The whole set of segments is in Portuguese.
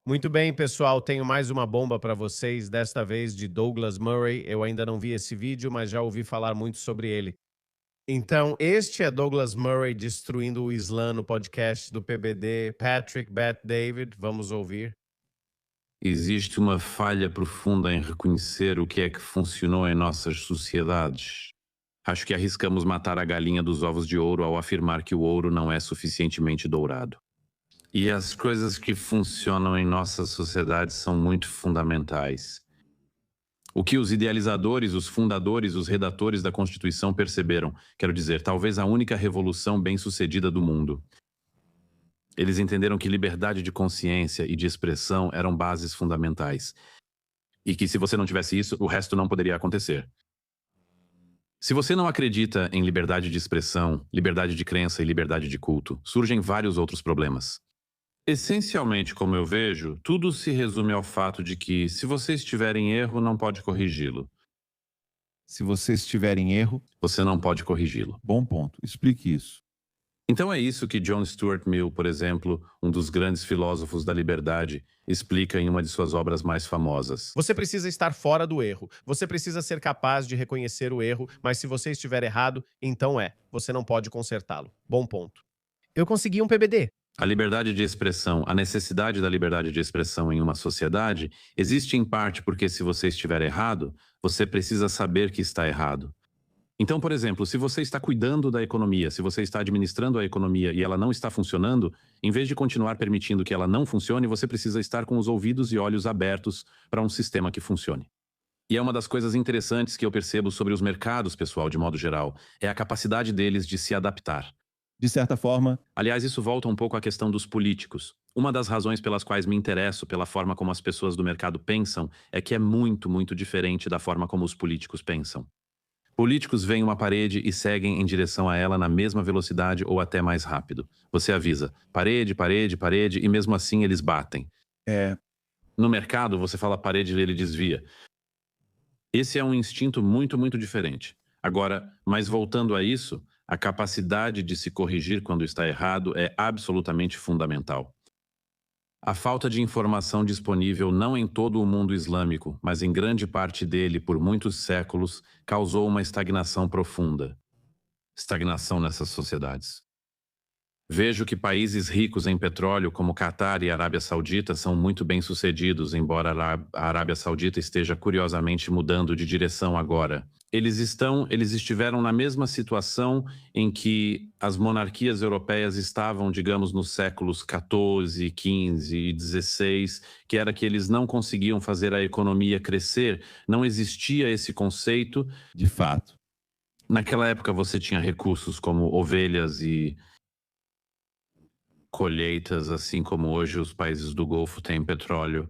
Muito bem, pessoal. Tenho mais uma bomba para vocês, desta vez de Douglas Murray. Eu ainda não vi esse vídeo, mas já ouvi falar muito sobre ele. Então, este é Douglas Murray destruindo o Islã no podcast do PBD. Patrick Bet David, vamos ouvir. Existe uma falha profunda em reconhecer o que é que funcionou em nossas sociedades. Acho que arriscamos matar a galinha dos ovos de ouro ao afirmar que o ouro não é suficientemente dourado. E as coisas que funcionam em nossa sociedade são muito fundamentais. O que os idealizadores, os fundadores, os redatores da Constituição perceberam, quero dizer, talvez a única revolução bem-sucedida do mundo. Eles entenderam que liberdade de consciência e de expressão eram bases fundamentais. E que se você não tivesse isso, o resto não poderia acontecer. Se você não acredita em liberdade de expressão, liberdade de crença e liberdade de culto, surgem vários outros problemas. Essencialmente, como eu vejo, tudo se resume ao fato de que, se você estiver em erro, não pode corrigi-lo. Se você estiver em erro, Você não pode corrigi-lo. bom ponto. Explique isso. Então é isso que John Stuart Mill, por exemplo, um dos grandes filósofos da liberdade, explica em uma de suas obras mais famosas. Você precisa estar fora do erro. Você precisa ser capaz de reconhecer o erro, mas se você estiver errado, então você não pode consertá-lo. Bom ponto. Eu consegui um PBD. A liberdade de expressão, a necessidade da liberdade de expressão em uma sociedade, existe em parte porque se você estiver errado, você precisa saber que está errado. Então, por exemplo, se você está cuidando da economia, se você está administrando a economia e ela não está funcionando, em vez de continuar permitindo que ela não funcione, você precisa estar com os ouvidos e olhos abertos para um sistema que funcione. E é uma das coisas interessantes que eu percebo sobre os mercados, pessoal, de modo geral, é a capacidade deles de se adaptar. De certa forma, Aliás, isso volta um pouco à questão dos políticos. Uma das razões pelas quais me interesso pela forma como as pessoas do mercado pensam é que é muito, muito diferente da forma como os políticos pensam. Políticos veem uma parede e seguem em direção a ela na mesma velocidade ou até mais rápido. Você avisa, parede, parede, parede, e mesmo assim eles batem. é. No mercado, você fala parede e ele desvia. Esse é um instinto muito, muito diferente. Agora, mas voltando a isso, a capacidade de se corrigir quando está errado é absolutamente fundamental. A falta de informação disponível não em todo o mundo islâmico, mas em grande parte dele por muitos séculos, causou uma estagnação profunda. Estagnação nessas sociedades. Vejo que países ricos em petróleo, como Catar e Arábia Saudita, são muito bem-sucedidos, embora a Arábia Saudita esteja curiosamente mudando de direção agora. Eles estiveram na mesma situação em que as monarquias europeias estavam, digamos, nos séculos XIV, XV e XVI, que era que eles não conseguiam fazer a economia crescer, não existia esse conceito. De fato. Naquela época você tinha recursos como ovelhas e colheitas, assim como hoje os países do Golfo têm petróleo.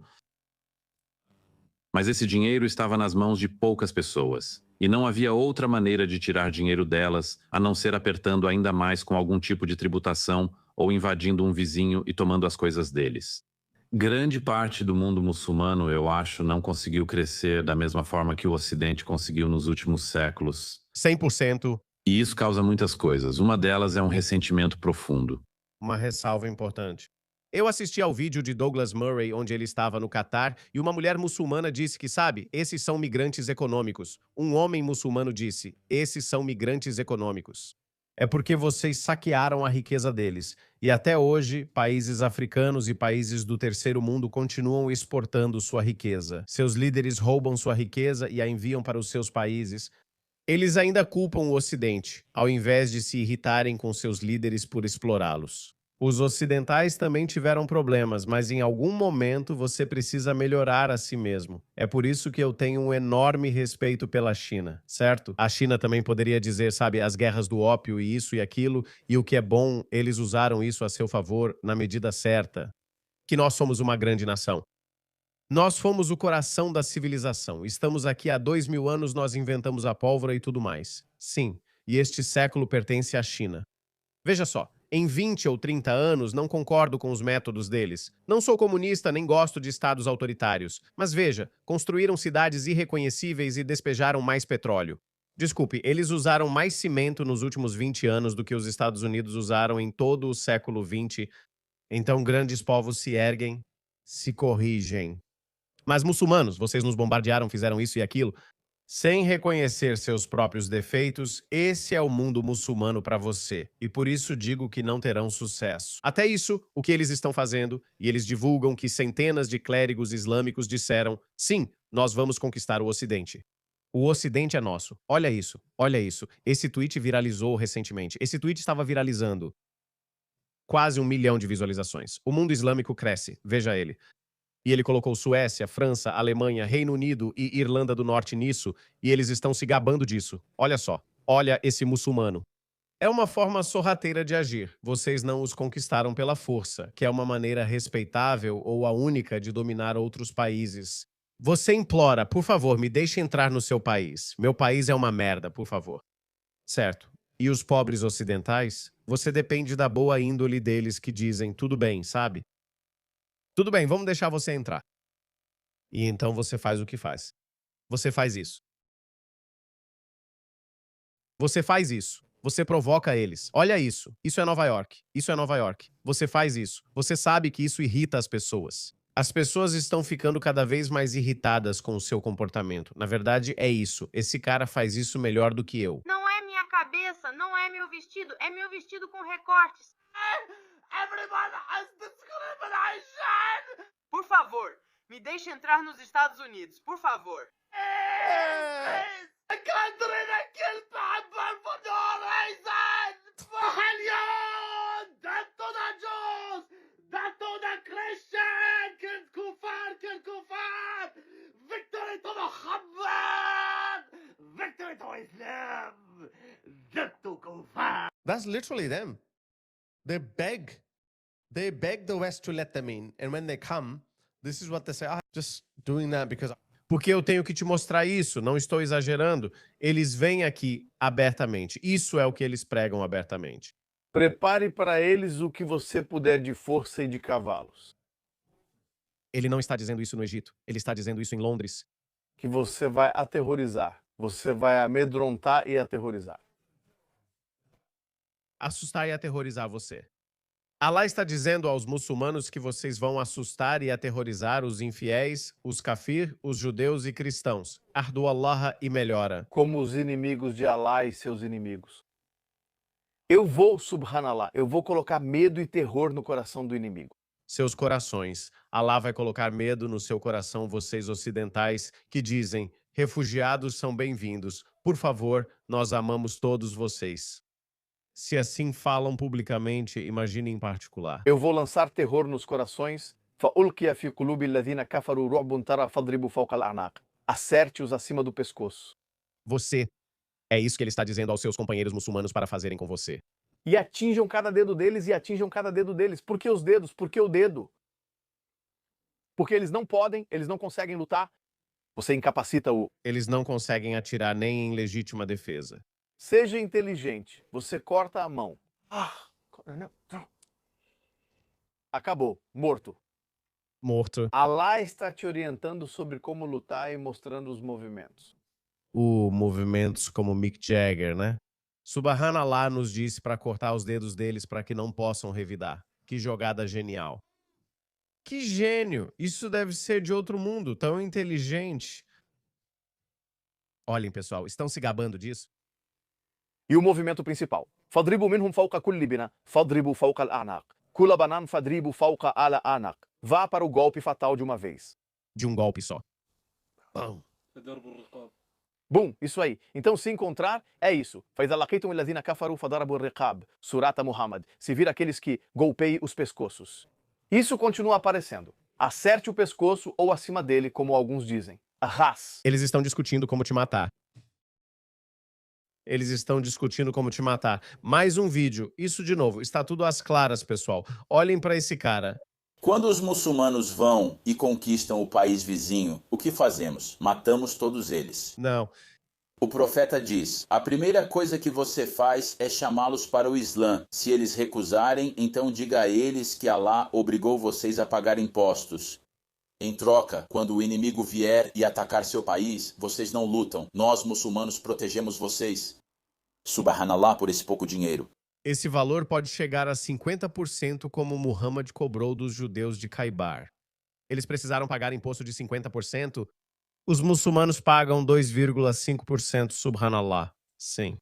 Mas esse dinheiro estava nas mãos de poucas pessoas, e não havia outra maneira de tirar dinheiro delas a não ser apertando ainda mais com algum tipo de tributação ou invadindo um vizinho e tomando as coisas deles. Grande parte do mundo muçulmano, eu acho, não conseguiu crescer da mesma forma que o Ocidente conseguiu nos últimos séculos. 100%. E isso causa muitas coisas. Uma delas é um ressentimento profundo. Uma ressalva importante. Eu assisti ao vídeo de Douglas Murray, onde ele estava no Catar, e uma mulher muçulmana disse que, sabe, esses são migrantes econômicos. Um homem muçulmano disse, esses são migrantes econômicos. É porque vocês saquearam a riqueza deles. E até hoje, países africanos e países do terceiro mundo continuam exportando sua riqueza. Seus líderes roubam sua riqueza e a enviam para os seus países. Eles ainda culpam o Ocidente, ao invés de se irritarem com seus líderes por explorá-los. Os ocidentais também tiveram problemas, mas em algum momento você precisa melhorar a si mesmo. É por isso que eu tenho um enorme respeito pela China, certo? A China também poderia dizer, sabe, as guerras do ópio e isso e aquilo, e o que é bom, eles usaram isso a seu favor na medida certa. Que nós somos uma grande nação. Nós fomos o coração da civilização. Estamos aqui há 2000 anos, nós inventamos a pólvora e tudo mais. Sim, e este século pertence à China. Veja só, em 20 ou 30 anos não concordo com os métodos deles. Não sou comunista nem gosto de estados autoritários. Mas veja, construíram cidades irreconhecíveis e despejaram mais petróleo. Desculpe, eles usaram mais cimento nos últimos 20 anos do que os Estados Unidos usaram em todo o século XX. Então grandes povos se erguem. se corrigem. Mas muçulmanos, vocês nos bombardearam, fizeram isso e aquilo. Sem reconhecer seus próprios defeitos, esse é o mundo muçulmano para você. E por isso digo que não terão sucesso. Até isso, o que eles estão fazendo, e eles divulgam que centenas de clérigos islâmicos disseram: sim, nós vamos conquistar o Ocidente. O Ocidente é nosso. Olha isso, olha isso. Esse tweet viralizou recentemente. Esse tweet estava viralizando quase 1 milhão de visualizações. O mundo islâmico cresce, veja ele. E ele colocou Suécia, França, Alemanha, Reino Unido e Irlanda do Norte nisso, e eles estão se gabando disso. Olha só, olha esse muçulmano. É uma forma sorrateira de agir. Vocês não os conquistaram pela força, que é uma maneira respeitável ou a única de dominar outros países. Você implora, por favor, me deixe entrar no seu país. Meu país é uma merda, por favor. Certo. E os pobres ocidentais? Você depende da boa índole deles que dizem, tudo bem, sabe? Tudo bem, vamos deixar você entrar. E então você faz o que faz. Você faz isso. Você faz isso. Você provoca eles. Olha isso. Isso é Nova York. Isso é Nova York. Você faz isso. Você sabe que isso irrita as pessoas. As pessoas estão ficando cada vez mais irritadas com o seu comportamento. Na verdade, é isso. Esse cara faz isso melhor do que eu. Não é minha cabeça, não é meu vestido com recortes. Everybody has discrimination! Por favor, me deixe entrar nos Estados Unidos, por favor. A country that kills people for no reason! That's to the Jews! That's to the Christian! Kill kufar! Victory to Muhammad! Victory to Islam! Death to kufar! That's literally them. They beg the West to let them in. And when they come, this is what they say, just doing that because... Porque eu tenho que te mostrar isso, não estou exagerando. Eles vêm aqui abertamente. Isso é o que eles pregam abertamente. Prepare para eles o que você puder de força e de cavalos. Ele não está dizendo isso no Egito. Ele está dizendo isso em Londres. Que você vai aterrorizar. Você vai amedrontar e aterrorizar. Assustar e aterrorizar você. Alá está dizendo aos muçulmanos que vocês vão assustar e aterrorizar os infiéis, os kafir, os judeus e cristãos. Ardu Allah e melhora. Como os inimigos de Alá e seus inimigos. Eu vou, subhanallah, eu vou colocar medo e terror no coração do inimigo. Seus corações. Alá vai colocar medo no seu coração, vocês ocidentais, que dizem, refugiados são bem-vindos. Por favor, nós amamos todos vocês. Se assim falam publicamente, imagine em particular. Eu vou lançar terror nos corações. فَأُلْقِيَ فِي قُلُوبِ الَّذِينَ كَفَرُوا رُعْبٌ تَرَى فَاضْرِبُوا فَوْقَ الْأَعْنَاقِ. Acerte-os acima do pescoço. Você. É isso que ele está dizendo aos seus companheiros muçulmanos para fazerem com você. E atinjam cada dedo deles e atinjam cada dedo deles. Por que os dedos? Por que o dedo? Porque eles não podem, eles não conseguem lutar. Você incapacita-o. Eles não conseguem atirar nem em legítima defesa. Seja inteligente. Você corta a mão. Acabou. Morto. Morto. Alá está te orientando sobre como lutar e mostrando os movimentos. Movimentos como Mick Jagger, né? Subhanallah nos disse para cortar os dedos deles para que não possam revidar. Que jogada genial. Que gênio! Isso deve ser de outro mundo, tão inteligente. Olhem, pessoal, estão se gabando disso? E o movimento principal. فَاضْرِبُوا مِنْهُمْ فَوْقَ كُلِّ بِنَا فَاضْرِبُوا فَوْقَ الْأَعْنَاقِ كُلَّ بَنَانٍ فَاضْرِبُوا فَوْقَ الْأَعْنَاقِ. Vá para o golpe fatal de uma vez. De um golpe só. Bom. Bum, isso aí. Então, se encontrar, é isso. فَإِذَا لَقِيتُمُ الَّذِينَ كَفَرُوا فَضَرَبُوا الرِّقَابِ. Surata Muhammad. Se vir aqueles que golpeiem os pescoços. Isso continua aparecendo. Acerte o pescoço ou acima dele, como alguns dizem. Arras. Eles estão discutindo como te matar. Eles estão discutindo como te matar. Mais um vídeo. Isso de novo. Está tudo às claras, pessoal. Olhem para esse cara. Quando os muçulmanos vão e conquistam o país vizinho, o que fazemos? Matamos todos eles. Não. O profeta diz, a primeira coisa que você faz é chamá-los para o Islã. Se eles recusarem, então diga a eles que Alá obrigou vocês a pagar impostos. Em troca, quando o inimigo vier e atacar seu país, vocês não lutam. Nós, muçulmanos, protegemos vocês. Subhanallah por esse pouco dinheiro. Esse valor pode chegar a 50% como Muhammad cobrou dos judeus de Khaybar. Eles precisaram pagar imposto de 50%. Os muçulmanos pagam 2,5%, subhanallah. Sim.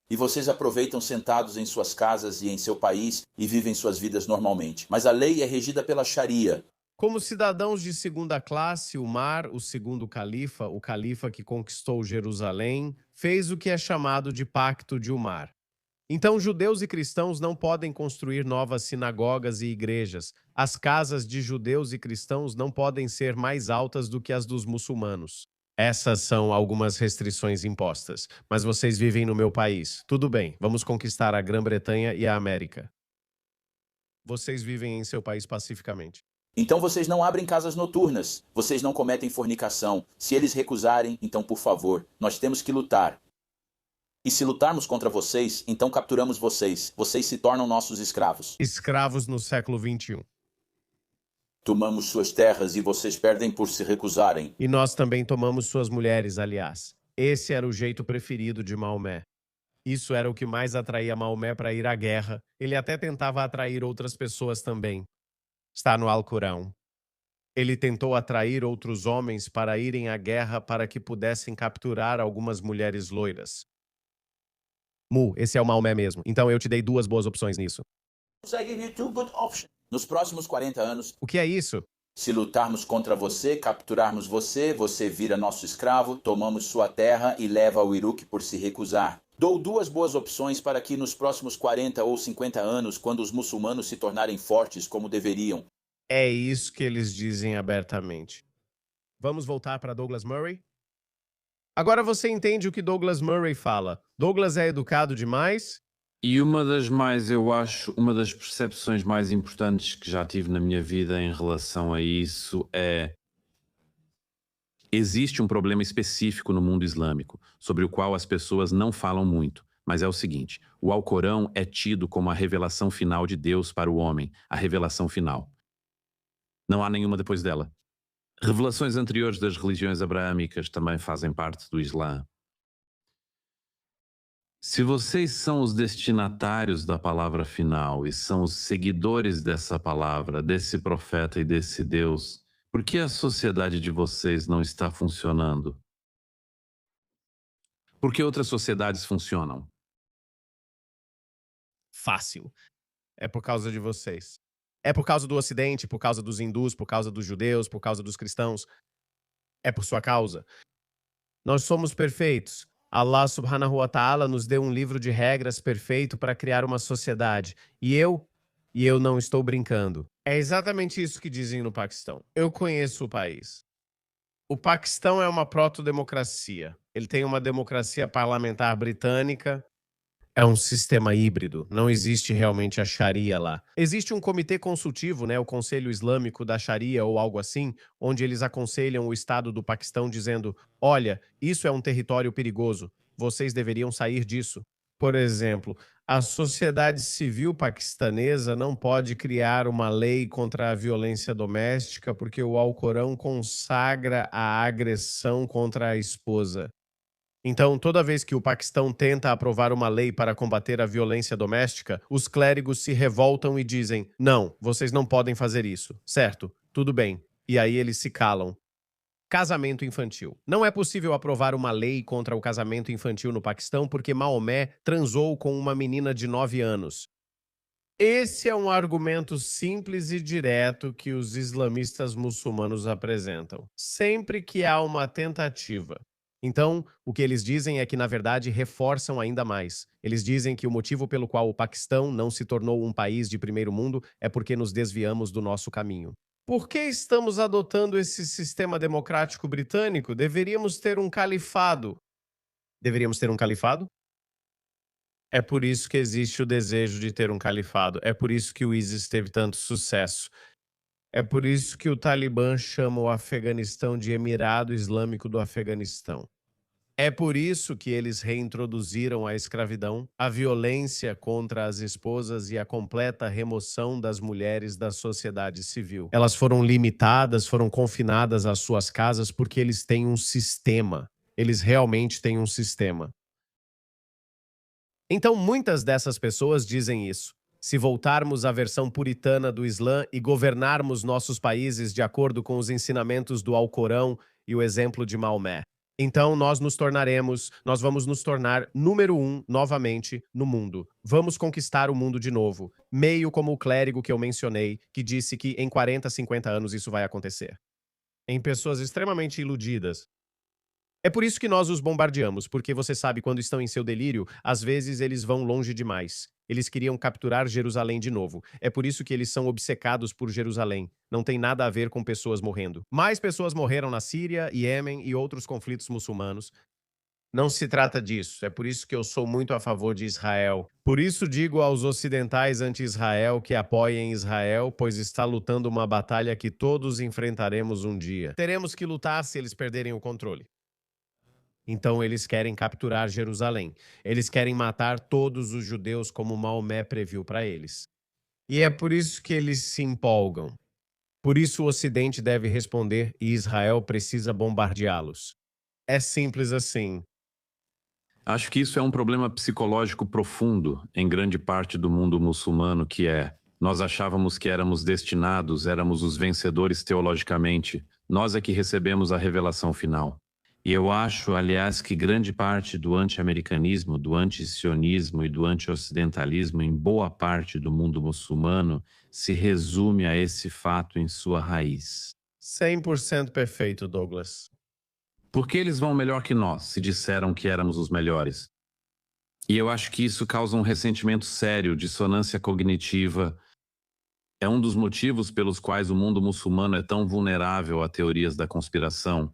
E vocês aproveitam sentados em suas casas e em seu país e vivem suas vidas normalmente. Mas a lei é regida pela Sharia. Como cidadãos de segunda classe, Umar, o segundo califa, o califa que conquistou Jerusalém, fez o que é chamado de Pacto de Umar. Então, judeus e cristãos não podem construir novas sinagogas e igrejas. As casas de judeus e cristãos não podem ser mais altas do que as dos muçulmanos. Essas são algumas restrições impostas. Mas vocês vivem no meu país. Tudo bem, vamos conquistar a Grã-Bretanha e a América. Vocês vivem em seu país pacificamente. Então vocês não abrem casas noturnas. Vocês não cometem fornicação. Se eles recusarem, então por favor, nós temos que lutar. E se lutarmos contra vocês, então capturamos vocês. Vocês se tornam nossos escravos. Escravos no século XXI. Tomamos suas terras e vocês perdem por se recusarem. E nós também tomamos suas mulheres, aliás. Esse era o jeito preferido de Maomé. Isso era o que mais atraía Maomé para ir à guerra. Ele até tentava atrair outras pessoas também. Está no Alcorão. Ele tentou atrair outros homens para irem à guerra para que pudessem capturar algumas mulheres loiras. Esse é o Maomé mesmo. Então eu te dei duas boas opções nisso. Nos próximos 40 anos, O que é isso? se lutarmos contra você, capturarmos você, você vira nosso escravo, tomamos sua terra e leva ao Iruque por se recusar. Dou duas boas opções para que nos próximos 40 ou 50 anos, quando os muçulmanos se tornarem fortes como deveriam. É isso que eles dizem abertamente. Vamos voltar para Douglas Murray? Agora você entende o que Douglas Murray fala. Douglas é educado demais? E uma das percepções mais importantes que já tive na minha vida em relação a isso é: existe um problema específico no mundo islâmico, sobre o qual as pessoas não falam muito, mas é o seguinte: o Alcorão é tido como a revelação final de Deus para o homem, a revelação final. Não há nenhuma depois dela. Revelações anteriores das religiões abraâmicas também fazem parte do Islã. Se vocês são os destinatários da palavra final e são os seguidores dessa palavra, desse profeta e desse Deus, por que a sociedade de vocês não está funcionando? Por que outras sociedades funcionam? Fácil. É por causa de vocês. É por causa do Ocidente, por causa dos hindus, por causa dos judeus, por causa dos cristãos. É por sua causa. Nós somos perfeitos. Allah subhanahu wa ta'ala nos deu um livro de regras perfeito para criar uma sociedade. E eu não estou brincando. É exatamente isso que dizem no Paquistão. Eu conheço o país. O Paquistão é uma proto-democracia. Ele tem uma democracia parlamentar britânica. É um sistema híbrido. Não existe realmente a Sharia lá. Existe um comitê consultivo, né, o Conselho Islâmico da Sharia ou algo assim, onde eles aconselham o Estado do Paquistão dizendo: olha, isso é um território perigoso. Vocês deveriam sair disso. Por exemplo, a sociedade civil paquistanesa não pode criar uma lei contra a violência doméstica porque o Alcorão consagra a agressão contra a esposa. Então, toda vez que o Paquistão tenta aprovar uma lei para combater a violência doméstica, os clérigos se revoltam e dizem: não, vocês não podem fazer isso. Certo, tudo bem. E aí eles se calam. Casamento infantil. Não é possível aprovar uma lei contra o casamento infantil no Paquistão porque Maomé transou com uma menina de 9 anos. Esse é um argumento simples e direto que os islamistas muçulmanos apresentam. Sempre que há uma tentativa. Então, o que eles dizem é que, na verdade, reforçam ainda mais. Eles dizem que o motivo pelo qual o Paquistão não se tornou um país de primeiro mundo é porque nos desviamos do nosso caminho. Por que estamos adotando esse sistema democrático britânico? Deveríamos ter um califado. Deveríamos ter um califado? É por isso que existe o desejo de ter um califado. É por isso que o ISIS teve tanto sucesso. É por isso que o Talibã chama o Afeganistão de Emirado Islâmico do Afeganistão. É por isso que eles reintroduziram a escravidão, a violência contra as esposas e a completa remoção das mulheres da sociedade civil. Elas foram limitadas, foram confinadas às suas casas porque eles têm um sistema. Eles realmente têm um sistema. Então, muitas dessas pessoas dizem isso. Se voltarmos à versão puritana do Islã e governarmos nossos países de acordo com os ensinamentos do Alcorão e o exemplo de Maomé. Então nós vamos nos tornar número 1 novamente no mundo. Vamos conquistar o mundo de novo, meio como o clérigo que eu mencionei, que disse que em 40, 50 anos isso vai acontecer. Em pessoas extremamente iludidas. É por isso que nós os bombardeamos, porque você sabe, quando estão em seu delírio, às vezes eles vão longe demais. Eles queriam capturar Jerusalém de novo. É por isso que eles são obcecados por Jerusalém. Não tem nada a ver com pessoas morrendo. Mais pessoas morreram na Síria, Iêmen e outros conflitos muçulmanos. Não se trata disso. É por isso que eu sou muito a favor de Israel. Por isso digo aos ocidentais anti-Israel que apoiem Israel, pois está lutando uma batalha que todos enfrentaremos um dia. Teremos que lutar se eles perderem o controle. Então eles querem capturar Jerusalém. Eles querem matar todos os judeus como Maomé previu para eles. E é por isso que eles se empolgam. Por isso o Ocidente deve responder e Israel precisa bombardeá-los. É simples assim. Acho que isso é um problema psicológico profundo em grande parte do mundo muçulmano, que é: nós achávamos que éramos destinados, éramos os vencedores teologicamente, nós é que recebemos a revelação final. E eu acho, aliás, que grande parte do anti-americanismo, do anti-sionismo e do anti-ocidentalismo em boa parte do mundo muçulmano se resume a esse fato em sua raiz. 100% perfeito, Douglas. Por que eles vão melhor que nós, se disseram que éramos os melhores? E eu acho que isso causa um ressentimento sério, dissonância cognitiva. É um dos motivos pelos quais o mundo muçulmano é tão vulnerável a teorias da conspiração.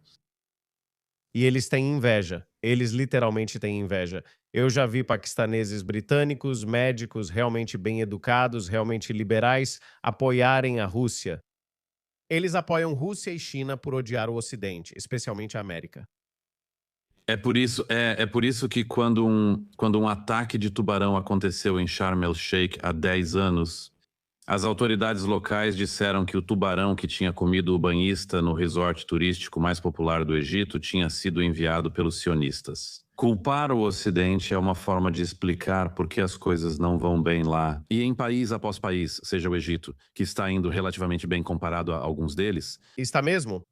E eles têm inveja. Eles literalmente têm inveja. Eu já vi paquistaneses britânicos, médicos realmente bem educados, realmente liberais, apoiarem a Rússia. Eles apoiam Rússia e China por odiar o Ocidente, especialmente a América. É por isso que quando um ataque de tubarão aconteceu em Sharm el-Sheikh há 10 anos, as autoridades locais disseram que o tubarão que tinha comido o banhista no resort turístico mais popular do Egito tinha sido enviado pelos sionistas. Culpar o Ocidente é uma forma de explicar por que as coisas não vão bem lá. E em país após país, seja o Egito, que está indo relativamente bem comparado a alguns deles, Está mesmo?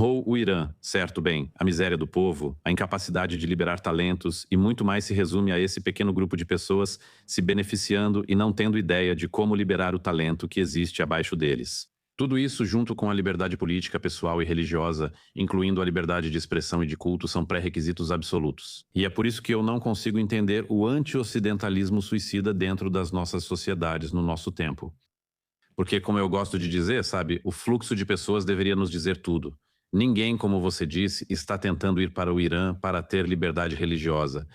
ou o Irã, certo bem, a miséria do povo, a incapacidade de liberar talentos e muito mais se resume a esse pequeno grupo de pessoas se beneficiando e não tendo ideia de como liberar o talento que existe abaixo deles. Tudo isso, junto com a liberdade política, pessoal e religiosa, incluindo a liberdade de expressão e de culto, são pré-requisitos absolutos. E é por isso que eu não consigo entender o anti-ocidentalismo suicida dentro das nossas sociedades no nosso tempo. Porque, como eu gosto de dizer, sabe, o fluxo de pessoas deveria nos dizer tudo. Ninguém, como você disse, está tentando ir para o Irã para ter liberdade religiosa.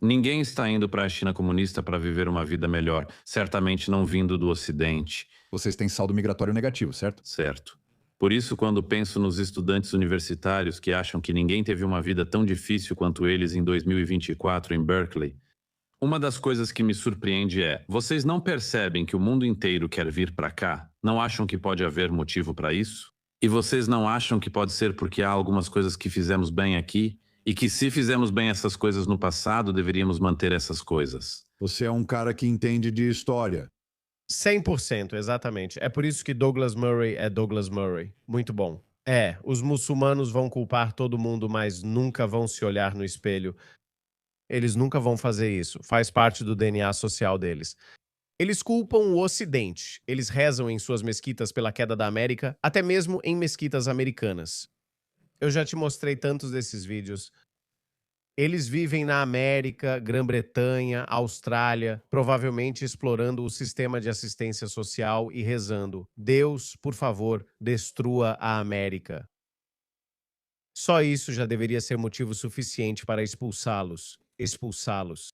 Ninguém está indo para a China comunista para viver uma vida melhor, certamente não vindo do Ocidente. Vocês têm saldo migratório negativo, certo? Certo. Por isso, quando penso nos estudantes universitários que acham que ninguém teve uma vida tão difícil quanto eles em 2024 em Berkeley, uma das coisas que me surpreende é: vocês não percebem que o mundo inteiro quer vir para cá? Não acham que pode haver motivo para isso? E vocês não acham que pode ser porque há algumas coisas que fizemos bem aqui? E que se fizemos bem essas coisas no passado, deveríamos manter essas coisas? Você é um cara que entende de história. 100%, exatamente. É por isso que Douglas Murray é Douglas Murray. Muito bom. Os muçulmanos vão culpar todo mundo, mas nunca vão se olhar no espelho. Eles nunca vão fazer isso. Faz parte do DNA social deles. Eles culpam o Ocidente. Eles rezam em suas mesquitas pela queda da América, até mesmo em mesquitas americanas. Eu já te mostrei tantos desses vídeos. Eles vivem na América, Grã-Bretanha, Austrália, provavelmente explorando o sistema de assistência social e rezando: Deus, por favor, destrua a América. Só isso já deveria ser motivo suficiente para expulsá-los. Expulsá-los.